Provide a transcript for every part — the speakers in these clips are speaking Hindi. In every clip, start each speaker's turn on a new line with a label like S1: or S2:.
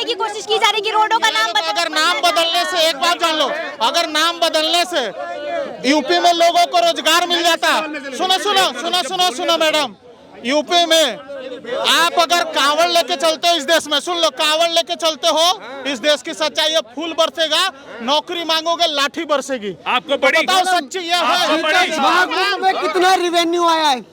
S1: की कोशिश की जा रही है कि रोडों का नाम
S2: अगर नाम बदलने से, एक बात जान लो, अगर नाम बदलने से यूपी में लोगों को रोजगार मिल जाता। सुनो सुनो सुनो सुनो सुनो मैडम, यूपी में आप अगर कांवड़ लेके चलते हो इस देश में, सुन लो, कांवड़ लेके चलते हो इस देश की सच्चाई है, फूल बरसेगा, नौकरी मांगोगे लाठी बरसेगी।
S3: आपको बड़ी
S2: बताओ सच्ची ये है।
S4: महाकुंभ में कितना रिवेन्यू आया है,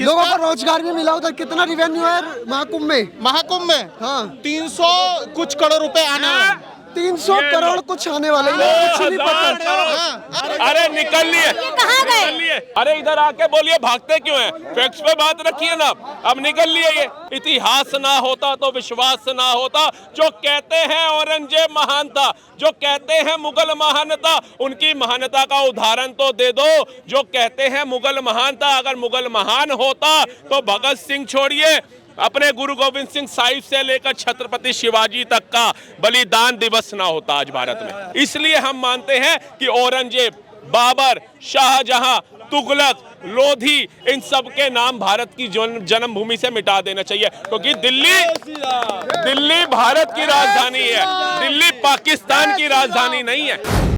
S4: लोगों को रोजगार भी मिला उधर, कितना रिवेन्यू है महाकुंभ में?
S2: महाकुंभ में
S4: हाँ
S2: 300 कुछ करोड़ रुपए आने वाले।
S4: 300 करोड़ कुछ आने वाले हैं, कुछ नहीं पता।
S3: अरे निकल लिए,
S1: कहाँ गए?
S3: अरे इधर आके बोलिए भागते क्यों हैं? फैक्ट्स पे बात रखिए ना। अब निकल लिए ये। इतिहास ना होता तो विश्वास ना होता। जो कहते हैं औरंगजेब महान था, जो कहते हैं मुगल महान था, उनकी महानता का उदाहरण तो दे दो। जो कहते हैं मुगल महान था, अगर मुगल महान होता तो भगत सिंह छोड़िए, अपने गुरु गोविंद सिंह साहिब से लेकर छत्रपति शिवाजी तक का बलिदान दिवस ना होता आज भारत में। इसलिए हम मानते हैं कि औरंगजेब, बाबर, शाहजहां, तुगलक, लोधी, इन सब के नाम भारत की जन्मभूमि से मिटा देना चाहिए, क्योंकि दिल्ली भारत की राजधानी है, दिल्ली पाकिस्तान की राजधानी नहीं है।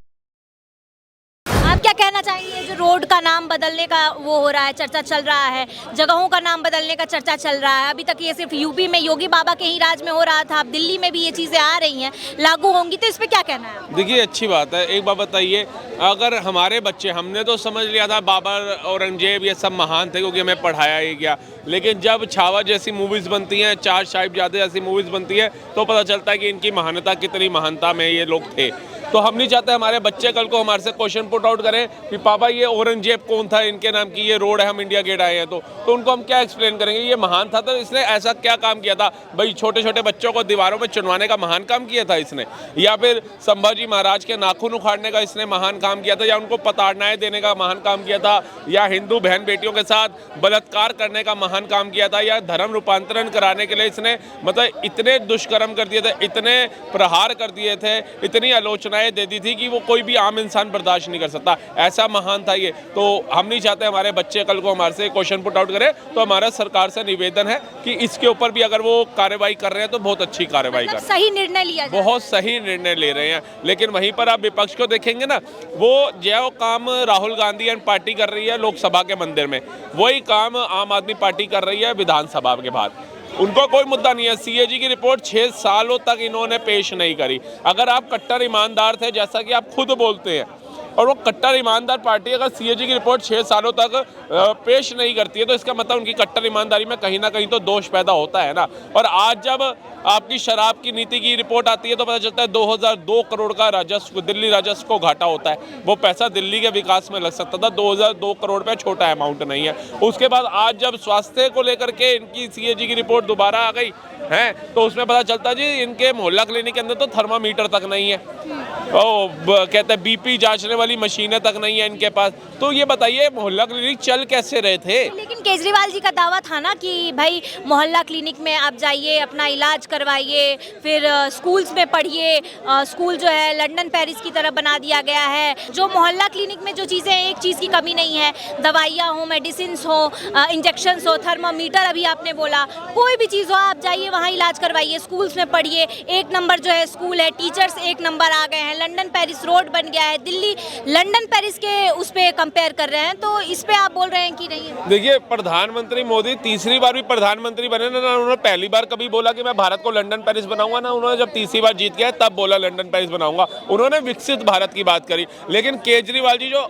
S1: आप क्या कहना चाहेंगे? जो रोड का नाम बदलने का वो हो रहा है, चर्चा चल रहा है, जगहों का नाम बदलने का चर्चा चल रहा है, अभी तक ये सिर्फ यूपी में योगी बाबा के ही राज में हो रहा था, अब दिल्ली में भी ये चीजें आ रही हैं, लागू होंगी, तो इस पे क्या कहना है?
S3: देखिए अच्छी बात है। एक बात बताइए, अगर हमारे बच्चे, हमने तो समझ लिया था बाबर, औरंगजेब ये सब महान थे क्योंकि हमें पढ़ाया ही गया, लेकिन जब छावा जैसी मूवीज़ बनती हैं, चार साहिबजादे जैसी मूवीज़ बनती है, तो पता चलता है कि इनकी महानता, कितनी महानता में ये लोग थे। तो हम नहीं चाहते हमारे बच्चे कल को हमारे से क्वेश्चन पुट आउट करें कि पापा ये औरंगजेब कौन था, इनके नाम की ये रोड है, हम इंडिया गेट आए हैं, तो उनको हम क्या एक्सप्लेन करेंगे? ये महान था तो इसने ऐसा क्या काम किया था भाई? छोटे छोटे बच्चों को दीवारों में चुनवाने का महान काम किया था इसने, या फिर संभाजी महाराज के नाखून उखाड़ने का इसने महान काम किया था, या उनको प्रताड़नाएं देने का महान काम किया था, या हिंदू बहन बेटियों के साथ बलात्कार करने का महान काम किया था, या धर्म रूपांतरण कराने के लिए इसने मतलब इतने दुष्कर्म कर दिए थे, इतने प्रहार कर दिए थे, इतनी आलोचनाएं दे दी थी कि वो कोई भी आम इंसान बर्दाश्त नहीं कर सकता। ऐसा महान था ये। तो हम नहीं चाहते हमारे बच्चे कल को हमारे से क्वेश्चन पुट आउट करें। तो हमारा सरकार से निवेदन है कि इसके ऊपर भी अगर वो कार्रवाई कर रहे हैं तो बहुत अच्छी कार्रवाई कर,
S1: सही निर्णय लिया जाए।
S3: बहुत सही निर्णय ले रहे हैं। लेकिन वहीं पर आप विपक्ष को देखेंगे ना, वो जो काम राहुल गांधी एंड पार्टी कर रही है लोकसभा के मंदिर में, वही काम आम आदमी पार्टी कर रही है विधानसभा के बाद। उनको कोई मुद्दा नहीं है। सीएजी की रिपोर्ट 6 सालों तक इन्होंने पेश नहीं करी। अगर आप कट्टर ईमानदार थे, जैसा कि आप खुद बोलते हैं, और वो कट्टर ईमानदार पार्टी अगर सीएजी की रिपोर्ट 6 सालों तक पेश नहीं करती है, तो इसका मतलब उनकी कट्टर ईमानदारी में कहीं ना कहीं तो दोष पैदा होता है ना। और आज जब आपकी शराब की नीति की रिपोर्ट आती है तो पता चलता है 2002 करोड़ का राजस्व, दिल्ली राजस्व को घाटा होता है। वो पैसा दिल्ली के विकास में लग सकता था। 2002 करोड़ पे छोटा अमाउंट नहीं है। उसके बाद आज जब स्वास्थ्य को लेकर के इनकी सीएजी की रिपोर्ट दोबारा आ गई है, तो उसमें पता चलता जी इनके मोहल्ला क्लिनिक के अंदर तो थर्मामीटर तक नहीं है, कहते हैं बीपी जांचने वाली मशीनें तक नहीं है इनके पास। तो ये बताइए मोहल्ला क्लिनिक चल कैसे रहे थे?
S1: लेकिन केजरीवाल जी का दावा था ना कि भाई मोहल्ला क्लिनिक में आप जाइए, अपना इलाज करवाइए, फिर स्कूल्स में पढ़िए। स्कूल जो है लंदन पेरिस की तरह बना दिया गया है। जो मोहल्ला क्लिनिक में जो चीज़ें, एक चीज़ की कमी नहीं है, दवाइयाँ हो, मेडिसिन हो, इंजेक्शंस हो, थर्मामीटर अभी आपने बोला, कोई भी चीज़ हो आप जाइए वहाँ इलाज करवाइए, स्कूल्स में पढ़िए। 1 नंबर जो है स्कूल है, टीचर्स 1 नंबर आ गए हैं, लंदन पेरिस रोड बन गया है, दिल्ली लंदन पेरिस के उस पर कंपेयर कर रहे हैं, तो इस पे आप बोल रहे हैं कि नहीं?
S3: देखिए प्रधानमंत्री मोदी तीसरी बार भी प्रधानमंत्री बने ना, उन्होंने पहली बार कभी बोला कि मैं भारत को लंदन पेरिस बनाऊंगा ना, उन्होंने जब तीसरी बार जीत गया तब बोला लंदन पेरिस बनाऊंगा। उन्होंने विकसित भारत की बात करी। लेकिन केजरीवाल जी जो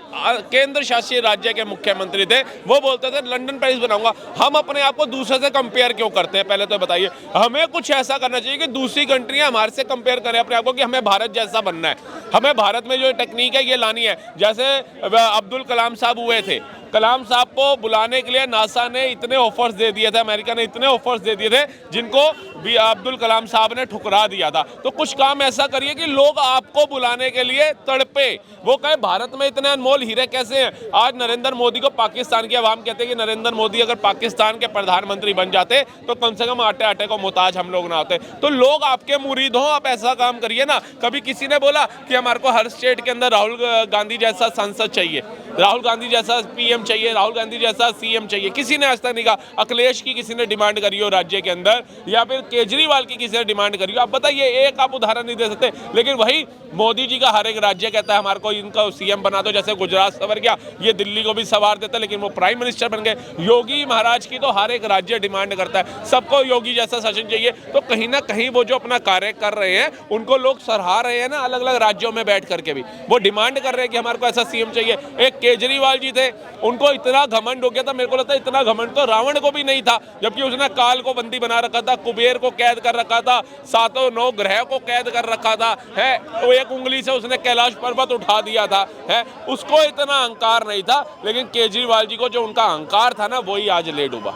S3: केंद्र शासित राज्य के मुख्यमंत्री थे, वो बोलते थे लंदन पेरिस बनाऊंगा। हम अपने आप को दूसरे से कंपेयर क्यों करते हैं? पहले तो बताइए। हमें कुछ ऐसा करना चाहिए कि दूसरी कंट्रियां हमारे से कंपेयर करें अपने आप को कि हमें भारत जैसा बनना है, हमें भारत में जो टेक्निक है ये लानी है। जैसे अब्दुल कलाम साहब हुए थे, कलाम साहब को बुलाने के लिए नासा ने इतने ऑफर्स दे दिए थे, अमेरिका ने इतने ऑफर्स दे दिए थे जिनको भी अब्दुल कलाम साहब ने ठुकरा दिया था। तो कुछ काम ऐसा करिए कि लोग आपको बुलाने के लिए तड़पे, वो कहे भारत में इतने अनमोल हीरे कैसे हैं। आज नरेंद्र मोदी को पाकिस्तान की आवाम कहते हैं कि नरेंद्र मोदी अगर पाकिस्तान के प्रधानमंत्री बन जाते तो कम से कम आटे आटे को मोहताज हम लोग ना होते। तो लोग आपके मुरीद हों, आप ऐसा काम करिए ना। कभी किसी ने बोला कि हमारे को हर स्टेट के अंदर राहुल गांधी जैसा सांसद चाहिए, राहुल गांधी जैसा पीएम चाहिए, राहुल गांधी जैसा सीएम चाहिए। किसी ने आज तक नहीं कहा। अखिलेश की किसी ने डिमांड करी हो राज्य के अंदर, या फिर केजरीवाल की किसी ने डिमांड करी हो? आप बताइए, एक आप उदाहरण नहीं दे सकते। लेकिन वही मोदी जी का हर एक राज्य कहता है हमारे को इनका सीएम बना दो। जैसे गुजरात सवर गया, ये दिल्ली को भी सवार देता, लेकिन वो प्राइम मिनिस्टर बन गए। योगी महाराज की तो हर एक राज्य डिमांड करता है, सबको योगी जैसा शासन चाहिए। तो कहीं ना कहीं वो जो अपना कार्य कर रहे हैं उनको लोग सराहा रहे हैं ना, अलग अलग राज्यों में बैठ करके भी वो डिमांड कर रहे हैं कि हमारे को ऐसा सीएम चाहिए। एक केजरीवाल जी थे, उनको इतना घमंड हो गया था, मेरे को लगता है इतना घमंड तो रावण को भी नहीं था, जबकि उसने काल को बंदी बना रखा था, कुबेर को कैद कर रखा था, 7 9 ग्रह को कैद कर रखा था, है तो एक उंगली से उसने कैलाश पर्वत उठा दिया था, है उसको इतना अहंकार नहीं था। लेकिन केजरीवाल जी को जो उनका अहंकार था ना, वही आज ले डूबा।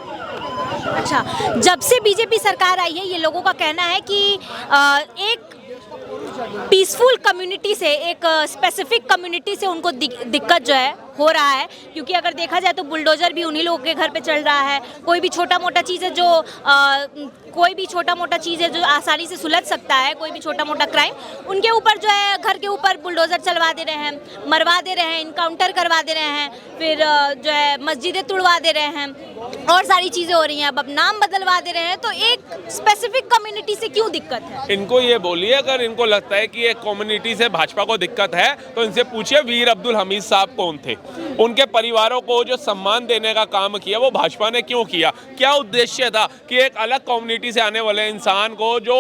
S1: अच्छा, जब से बीजेपी सरकार आई है, ये लोगों का कहना है कि एक पीसफुल कम्युनिटी से, एक स्पेसिफिक कम्युनिटी से उनको दिक्कत जो है हो रहा है। क्योंकि अगर देखा जाए तो बुलडोजर भी उन्हीं लोगों के घर पे चल रहा है। कोई भी छोटा मोटा चीज़ है जो आसानी से सुलझ सकता है, कोई भी छोटा मोटा क्राइम, उनके ऊपर जो है घर के ऊपर बुलडोजर चलवा दे रहे हैं, मरवा दे रहे हैं, इनकाउंटर करवा दे रहे हैं, फिर जो है मस्जिदें तुड़वा दे रहे हैं, और सारी चीज़ें हो रही हैं। अब नाम बदलवा दे रहे हैं। तो एक स्पेसिफिक कम्युनिटी से क्यों दिक्कत है?
S3: इनको ये बोलिए, अगर इनको लगता है कि एक कम्युनिटी से भाजपा को दिक्कत है तो इनसे पूछिए वीर अब्दुल हमीद साहब कौन थे। उनके परिवारों को जो सम्मान देने का काम किया वो भाजपा ने क्यों किया? क्या उद्देश्य था कि एक अलग कम्युनिटी से आने वाले इंसान को जो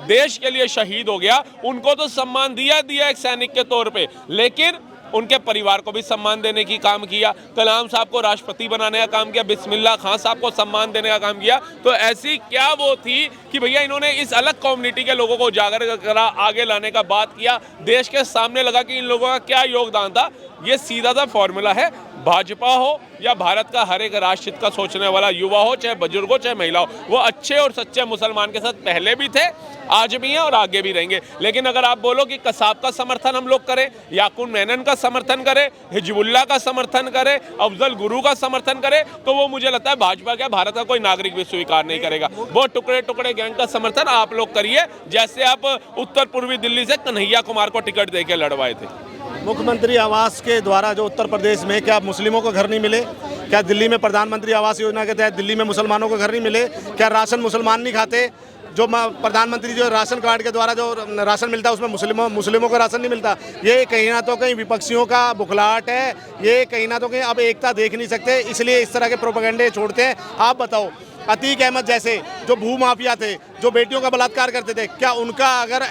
S3: देश के लिए शहीद हो गया, उनको तो सम्मान दिया एक सैनिक के तौर पे, लेकिन उनके परिवार को भी सम्मान देने की काम किया। कलाम साहब को राष्ट्रपति बनाने का काम किया, बिस्मिल्लाह खान साहब को सम्मान देने का काम किया। तो ऐसी क्या वो थी कि भैया इन्होंने इस अलग कम्युनिटी के लोगों को उजागर करा, आगे लाने का बात किया, देश के सामने लगा कि इन लोगों का क्या योगदान था। ये सीधा सा फॉर्मूला है। भाजपा हो या भारत का हर एक राष्ट्रहित का सोचने वाला युवा हो, चाहे बुजुर्ग हो चाहे महिला हो, वो अच्छे और सच्चे मुसलमान के साथ पहले भी थे, आज भी हैं और आगे भी रहेंगे। लेकिन अगर आप बोलो कि कसाब का समर्थन हम लोग करें, याकून मेनन का समर्थन करें, हिजबुल्लाह का समर्थन करें, अफजल गुरु का समर्थन करें, तो वो मुझे लगता है भाजपा क्या भारत का कोई नागरिक भी स्वीकार नहीं करेगा। वो टुकड़े टुकड़े गैंग का समर्थन आप लोग करिए, जैसे आप उत्तर पूर्वी दिल्ली से कन्हैया कुमार को टिकट दे के लड़वाए थे।
S5: मुख्यमंत्री आवास के द्वारा जो उत्तर प्रदेश में, क्या मुस्लिमों को घर नहीं मिले? क्या दिल्ली में प्रधानमंत्री आवास योजना के तहत दिल्ली में मुसलमानों को घर नहीं मिले? क्या राशन मुसलमान नहीं खाते? जो प्रधानमंत्री जो राशन कार्ड के द्वारा जो राशन मिलता है उसमें मुस्लिमों को राशन नहीं मिलता। ये कहीं ना तो कहीं विपक्षियों का बुखलाहट है, ये कहीं ना तो कहीं अब एकता देख नहीं सकते, इसलिए इस तरह के प्रोपेगेंडे छोड़ते हैं। आप बताओ, अतीक अहमद जैसे जो भूमाफिया थे, जो बेटियों का बलात्कार करते थे, क्या उनका अगर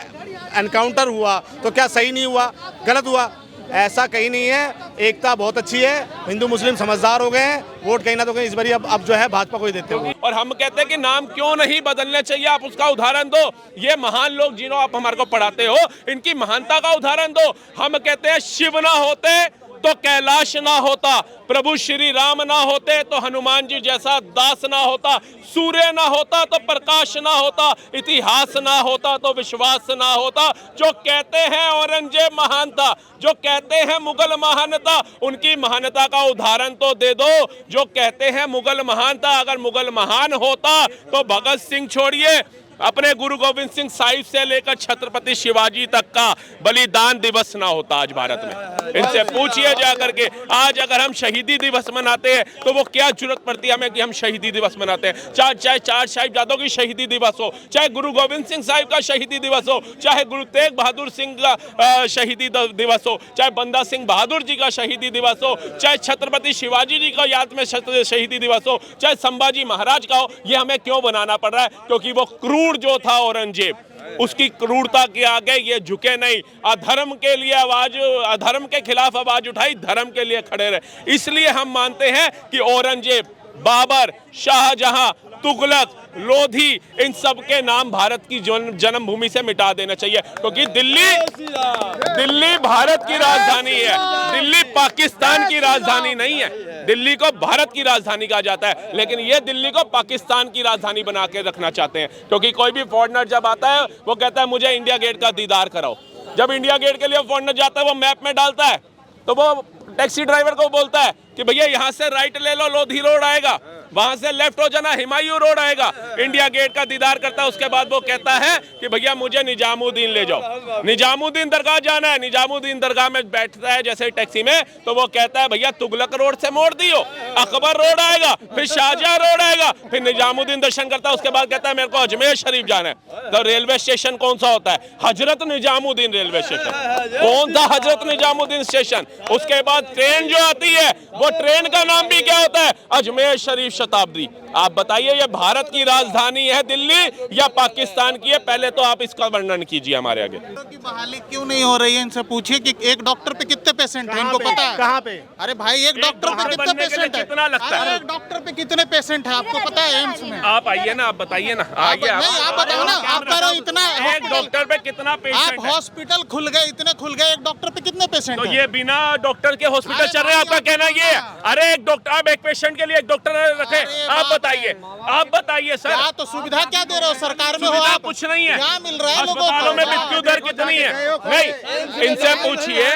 S5: एनकाउंटर हुआ तो क्या सही नहीं हुआ, गलत हुआ? ऐसा कहीं नहीं है। एकता बहुत अच्छी है, हिंदू मुस्लिम समझदार हो गए हैं, वोट कहीं ना तो कहीं इस बार अब जो है भाजपा को ही देते हुए।
S3: और हम कहते हैं कि नाम क्यों नहीं बदलने चाहिए, आप उसका उदाहरण दो। ये महान लोग जिन्हों आप हमारे को पढ़ाते हो, इनकी महानता का उदाहरण दो। हम कहते हैं शिव ना होते तो कैलाश ना होता, प्रभु श्री राम ना होते तो हनुमान जी जैसा दास ना होता, सूर्य ना होता तो प्रकाश ना होता, इतिहास ना होता तो विश्वास ना होता। जो कहते हैं औरंगजेब महान था, जो कहते हैं मुगल महान था, उनकी महानता का उदाहरण तो दे दो। जो कहते हैं मुगल महान था, अगर मुगल महान होता तो भगत सिंह छोड़िए, अपने गुरु गोविंद सिंह साहिब से लेकर छत्रपति शिवाजी तक का बलिदान दिवस ना होता आज भारत में। इनसे पूछिए जा करके, आज अगर हम शहीदी दिवस मनाते हैं तो वो क्या जरूरत पड़ती है हमें कि हम शहीदी दिवस मनाते हैं। चाहे चार साहिबजादों की शहीदी दिवस हो, चाहे गुरु गोविंद सिंह साहिब का शहीदी दिवस हो, चाहे गुरु तेग बहादुर सिंह का शहीदी दिवस हो, चाहे बंदा सिंह बहादुर जी का शहीदी दिवस हो, चाहे छत्रपति शिवाजी जी का याद में शहीदी दिवस हो, चाहे संभाजी महाराज का हो। ये हमें क्यों बनाना पड़ रहा है? क्योंकि वो क्रूर जो था औरंगजेब, उसकी क्रूरता के आगे ये झुके नहीं। अधर्म के लिए आवाज, अधर्म के खिलाफ आवाज उठाई, धर्म के लिए खड़े रहे। इसलिए हम मानते हैं कि औरंगजेब, बाबर, शाहजहां, तुगलक, लोधी, इन सब के नाम भारत की जन्मभूमि से मिटा देना चाहिए। क्योंकि दिल्ली भारत की राजधानी है, दिल्ली पाकिस्तान की राजधानी नहीं है। दिल्ली को भारत की राजधानी कहा जाता है, लेकिन ये दिल्ली को पाकिस्तान की राजधानी बना के रखना चाहते हैं। क्योंकि कोई भी फॉरेनर जब आता है वो कहता है मुझे इंडिया गेट का दीदार कराओ। जब इंडिया गेट के लिए फॉरेनर जाता है, वो मैप में डालता है तो वो टैक्सी ड्राइवर को बोलता है कि भैया यहाँ से राइट ले लो, लोधी रोड आएगा। वहां से लेफ्ट हो जाना, हिमायू रोड आएगा, इंडिया गेट का दीदार करता है। उसके बाद वो कहता है कि भैया मुझे निजामुद्दीन ले जाओ, निजामुद्दीन दरगाह जाना है। निजामुद्दीन दरगाह में बैठता है जैसे टैक्सी में, तो वो कहता है भैया तुगलक रोड से मोड़ दियो, अकबर रोड आएगा, फिर शाहजहां रोड आएगा, फिर निजामुद्दीन दर्शन करता है। उसके बाद कहता है मेरे को अजमेर शरीफ जाना है। तो रेलवे स्टेशन कौन सा होता है? Hazrat Nizamuddin railway station. कौन था हजरत निजामुद्दीन स्टेशन? उसके बाद ट्रेन जो आती है, वो ट्रेन का नाम भी क्या होता है? अजमेर शरीफ शताब्दी। आप बताइए ये भारत की राजधानी है दिल्ली या पाकिस्तान की है? पहले तो आप इसका वर्णन कीजिए हमारे आगे।
S2: की बहाली क्यों नहीं हो रही है? इनसे पूछिए कि एक डॉक्टर पे कितने पेशेंट हैं, इनको पता है?
S5: कहाँ पे?
S2: अरे भाई एक डॉक्टर पे कितने पेशेंट है?
S3: कितना लगता है?
S2: एक डॉक्टर पे कितने पेशेंट है आपको पता है एम्स में?
S3: आप आइए ना, आप बताइए ना, आइए
S2: आप बताओ ना, आप कह रहे हो इतना
S3: एक डॉक्टर पे कितना पेशेंट
S2: आप
S3: है?
S2: हॉस्पिटल खुल गए, इतने खुल गए, एक डॉक्टर पे कितने पेशेंट
S3: तो
S2: हैं?
S3: ये बिना डॉक्टर के हॉस्पिटल
S2: अरे
S3: चल रहे हैं,
S2: भाई,
S3: आपका कहना ये है? अरे एक डॉक्टर, आप एक पेशेंट के लिए एक डॉक्टर रखे,
S2: अरे
S3: आप
S2: बाप
S3: बताइए, आप बताइए सर।
S2: क्या तो सुविधा क्या दे रहे हो? सरकार में हो
S3: सुविधा
S2: आप,
S3: कुछ नहीं है।
S2: क्या मिल रहा है लोगों
S3: अस्पतालों
S2: को?
S3: में मृत्यु दर कितनी है? नहीं, इनसे पूछिए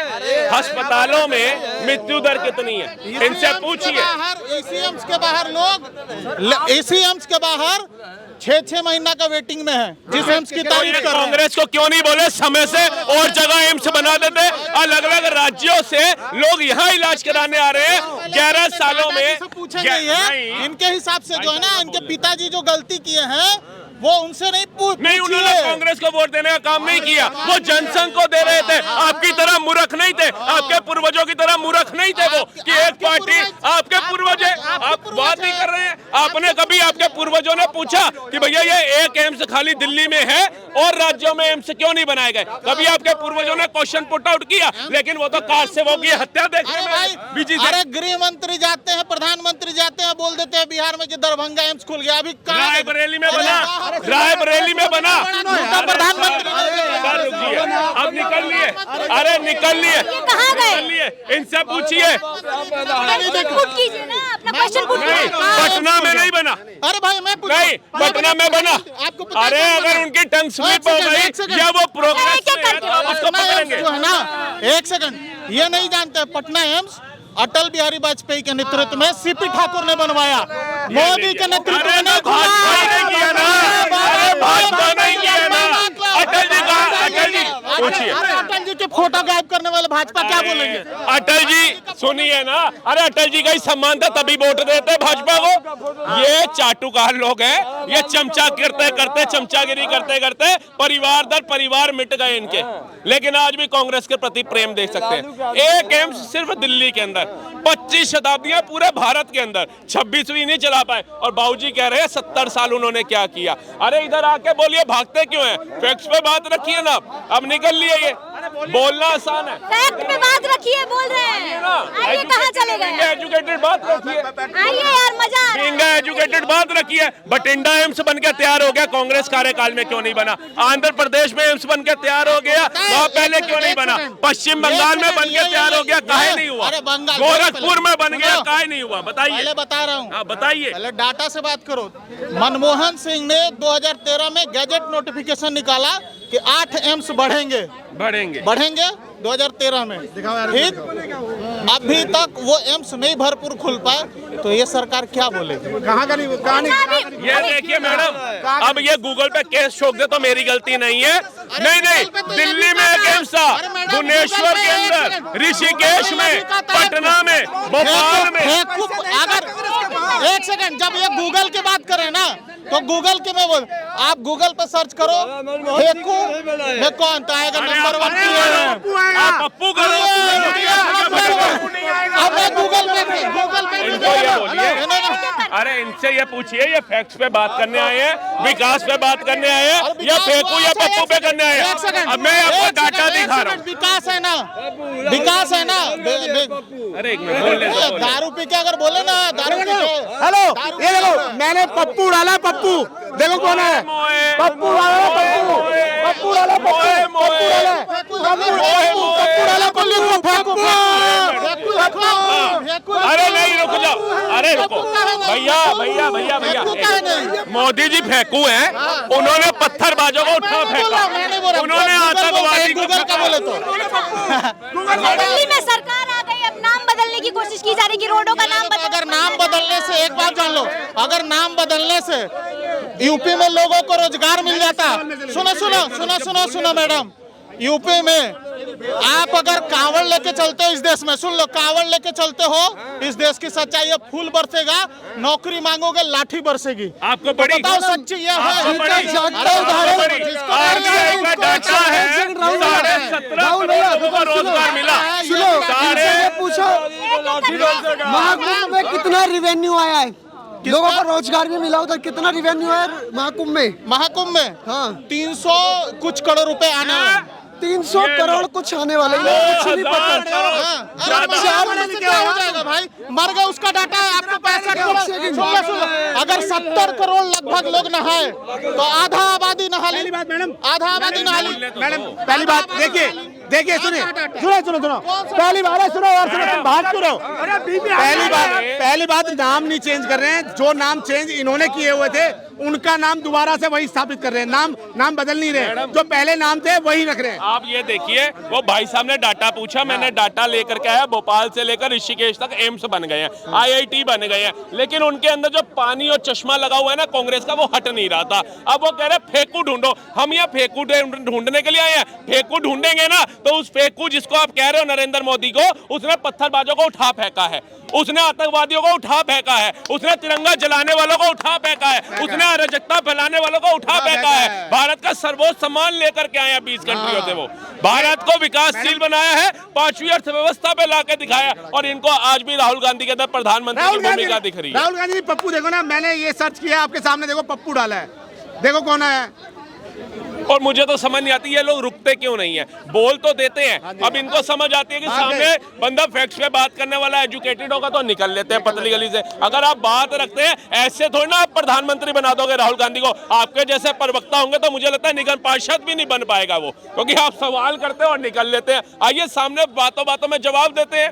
S3: अस्पतालों में मृत्यु दर कितनी है, इनसे पूछिए।
S2: एसीएम्स के बाहर लोग, एसीएम्स के बाहर 6-6 महीना का वेटिंग में है, जिस एम्स की
S3: तो
S2: तारीफ
S3: ये
S2: कर रहे हैं।
S3: कांग्रेस को क्यों नहीं बोले समय से और जगह एम्स बना देते? अलग अलग राज्यों से लोग यहाँ इलाज कराने आ रहे हैं 11 सालों में।
S2: दादाजी से पूछेंगे ये, इनके हिसाब से जो है ना, इनके पिताजी जो गलती किए हैं वो उनसे नहीं
S3: नहीं, उन्होंने कांग्रेस को वोट देने का काम नहीं किया, वो जनसंघ को दे रहे थे। आपकी तरह मूर्ख नहीं थे, आपके पूर्वजों की तरह मूर्ख नहीं थे वो कि एक पार्टी आपके पूर्वज है। आप बात नहीं कर रहे हैं। आपने कभी आपके पूर्वजों ने पूछा कि भैया ये एक एम्स खाली दिल्ली में है और राज्यों में एम्स क्यों नहीं बनाए गए? कभी आपके पूर्वजों ने क्वेश्चन पुट आउट किया? लेकिन वो तो कार से वो की हत्या देखने में बिजी थे।
S2: अरे गृह मंत्री जाते हैं, प्रधानमंत्री जाते हैं, बोल देते हैं बिहार में कि दरभंगा एम्स खुल गया। अभी
S3: रायबरेली में बना, रायबरेली में बना,
S2: प्रधानमंत्री
S3: सर रुकिए, अब निकल लिए, अरे निकल लिए,
S1: कहाँ गए?
S3: निकल लिए, इनसे पूछिए।
S1: पुट कीजिए ना, अपना क्वेश्चन पुट
S3: नहीं,
S1: कीजिए।
S3: पटना में नहीं बना।
S2: अरे भाई मैं
S3: नहीं, पटना में बना।
S2: आपको पता
S3: अरे
S2: है
S3: अगर उनकी टंग स्लिप हो गई या वो प्रोग्रेस में है, तो आप उसको
S2: पटना एम्स
S3: पकड़ेंगे।
S2: जो है ना, एक सेकंड, ये नहीं जानते पटना एम्स अटल बिहारी वाजपेयी के नेतृत्व में सीपी ठाकुर ने बनवाया, मोदी के नेतृत्व में नहीं
S3: भाजपा ही नहीं किया ना, अरे भाजपा नहीं किया ना। अटल जी का, अटल जी पूछिए,
S2: अटल जी के फोटो गायब करने वाले भाजपा क्या बोलेंगे?
S3: अटल जी सुनिए ना, अरे अटल जी का ही सम्मान था तभी वोट देते भाजपा को। ये चाटुकार लोग हैं, ये चमचा करते करते, चमचागिरी करते करते परिवार दर परिवार मिट गए इनके। लेकिन आज भी कांग्रेस के प्रति प्रेम देख सकते हैं। एक एम्स सिर्फ दिल्ली के अंदर, 25 शताब्दियां पूरे भारत के अंदर, 26वीं नहीं चला पाए। और बाबूजी कह रहे हैं 70 साल उन्होंने क्या किया। अरे इधर आके बोलिए, भागते क्यों हैं? फैक्ट्स पे बात रखिए ना। अब निकल लिए, ये बोलना आसान है,
S1: फैक्ट पे बात रखिए, बोल रहे हैं। आइए, कहाँ चले गए?
S3: एजुकेटेड बात रखिए,
S1: आइए यार, मजा आ रहा है।
S3: एजुकेटेड बात रखिए। बठिंडा एम्स बन के तैयार हो गया, कांग्रेस कार्यकाल में क्यों नहीं बना? आंध्र प्रदेश में एम्स बन के तैयार हो गया, वहाँ पहले क्यों नहीं बना? पश्चिम बंगाल में बन के तैयार हो गया, काहे नहीं हुआ? गोरखपुर में बन गया, काहे नहीं हुआ? बताइए।
S2: पहले बता रहा हूँ,
S3: बताइए।
S2: पहले डाटा से बात करो। मनमोहन सिंह ने 2013 में गैजेट नोटिफिकेशन निकाला कि 8 एम्स बढ़ेंगे 2013 में। ठीक, अभी तक वो एम्स नहीं भरपूर खुल पाए, तो ये सरकार क्या बोलेगी?
S5: कहाँ का नहीं, कहाँ नहीं।
S3: ये देखिए मैडम, अब ये गूगल पे केस ठोक दे तो मेरी गलती नहीं है। नहीं नहीं, दिल्ली में एक एम्स था, भुवनेश्वर के अंदर, ऋषिकेश में, पटना में, भोपाल में।
S2: अगर एक सेकंड, जब ये गूगल की बात करें ना, तो गूगल के में बोल, आप गूगल पे सर्च करो फेकू में कौन तो आएगा नंबर 1
S3: पप्पू करो।
S2: अब मैं गूगल पे
S3: इनको ये बोलिए, अरे इनसे ये पूछिए, ये फैक्ट्स पे बात करने आए हैं, विकास पे बात करने आए हैं, या फेंकू या पप्पू पे करने आए हैं? अब मैं आपको डाटा दिखा रहा हूँ।
S2: विकास है ना, विकास है ना।
S3: अरे एक मिनट बोल ले,
S2: दारू पी के अगर बोले ना, दारू पी के,
S5: हेलो, ये देखो, मैंने पप्पू डाला, पप्पू देखो कौन है, पप्पू डाला, पप्पू डाला,
S3: अरे नहीं, रुक जाओ, अरे रुको भैया भैया भैया भैया, मोदी जी फेंकू हैं, उन्होंने पत्थरबाजों को उठा फेंका, उन्होंने आतंकवादी को
S2: गूगल का बोले तो
S1: दिल्ली में सरकार आ गई, अब नाम बदलने की की कोशिश की जा रही है कि रोडों का नाम
S2: अगर नाम बदलने से एक बात जान लो, अगर नाम बदलने से यूपी में लोगों को रोजगार मिल जाता। सुनो सुनो सुनो सुनो सुनो मैडम, यूपी में आप अगर कावड़ लेके चलते हो इस देश में, सुन लो, कावड़ लेके चलते हो इस देश की सच्चाई है, फूल बरसेगा, नौकरी मांगोगे लाठी बरसेगी।
S3: आपको
S2: तो
S3: बड़ी
S2: बताओ सच्ची ये है।
S4: राहुल भैया
S3: रोजगार मिला।
S4: सुनो, इनसे पूछो महाकुंभ में कितना रिवेन्यू आया है, लोगों को रोजगार भी मिला, उधर कितना रिवेन्यू है महाकुंभ में?
S2: महाकुंभ में
S4: हाँ
S2: 300 कुछ करोड़ रुपए आने वाले।
S4: 300 करोड़ कुछ आने वाले हैं, कुछ नहीं पता।
S2: चार महीने से क्या हो जाएगा भाई, मर गए उसका डाटा है आपको 65 करोड़। सुन लो, अगर 70 करोड़ लगभग लोग नहाए तो आधा आबादी नहा ली, आधा आबादी नहा ली।
S5: मैडम पहली बात देखिए सुनिए, सुनो पहली बात है, सुनो और सुनो, तुम बात सुनो। पहली बात नाम नहीं चेंज कर रहे हैं, जो नाम चेंज इन्होंने किए हुए थे उनका नाम दोबारा से वही स्थापित कर रहे हैं, नाम बदल नहीं रहे, जो पहले नाम थे वही रख रहे हैं।
S3: आप ये देखिए, वो भाई साहब ने डाटा पूछा, मैंने डाटा लेकर के आया, भोपाल से लेकर ऋषिकेश तक एम्स बन गए हैं, IIT बन गए हैं, लेकिन उनके अंदर जो पानी और चश्मा लगा हुआ है ना कांग्रेस का, वो हट नहीं रहा था। अब वो कह रहे फेंकू ढूंढो, हम यहाँ फेंकू ढूंढने के लिए आए हैं। फेंकू ढूंढेंगे ना तो उस फेंकू जिसको आप कह रहे हो नरेंद्र मोदी को, उसने पत्थरबाजों को उठा फेंका है, उसने आतंकवादियों को उठा फेंका है, उसने तिरंगा जलाने वालों को उठा फेंका है, उसने अराजकता फैलाने वालों को उठा फेंका है। भारत का सर्वोच्च सम्मान लेकर के आए हैं 20 कंट्रियों से, वो भारत को विकासशील बनाया है, 5वीं अर्थव्यवस्था पे लाके दिखाया, और इनको आज भी राहुल गांधी के अंदर प्रधानमंत्री की भूमिका दिख रही है।
S5: राहुल गांधी पप्पू देखो ना, मैंने ये सर्च किया आपके सामने, देखो पप्पू डाला है, देखो कौन है।
S3: और मुझे तो समझ नहीं आती ये लोग रुकते क्यों नहीं है, बोल तो देते हैं, अब इनको समझ आती है कि सामने बंदा फैक्ट्स पे बात करने वाला एजुकेटेड होगा तो निकल लेते हैं पतली गली से। अगर आप बात रखते हैं ऐसे थोड़ी ना आप प्रधानमंत्री बना दोगे राहुल गांधी को, आपके जैसे प्रवक्ता होंगे तो मुझे लगता है निगम पार्षद भी नहीं बन पाएगा वो, क्योंकि आप सवाल करते हैं और निकल लेते हैं। आइए सामने बातों बातों में जवाब देते हैं।